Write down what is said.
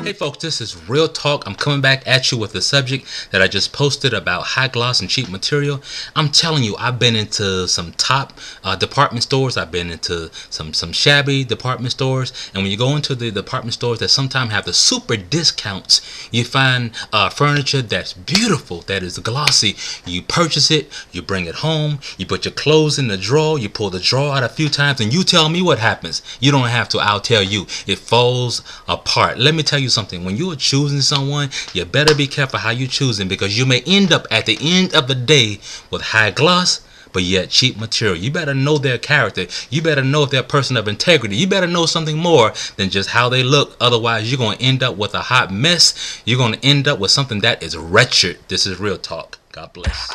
Hey folks, this is Real Talk. I'm coming back at you with a subject that I just posted about high gloss and cheap material. I'm telling you, I've been into some top department stores. I've been into some shabby department stores. And when you go into the department stores that sometimes have the super discounts, you find furniture that's beautiful, that is glossy. You purchase it, you bring it home, you put your clothes in the drawer, you pull the drawer out a few times, and you tell me what happens. You don't have to, I'll tell you. It falls apart. Let me tell you something. When you are choosing someone, you better be careful how you choosing, because you may end up at the end of the day with high gloss but yet cheap material. You better know their character. You better know if they're a person of integrity. You better know something more than just how they look. Otherwise, you're going to end up with a hot mess. You're going to end up with something that is wretched. This is Real Talk. God bless.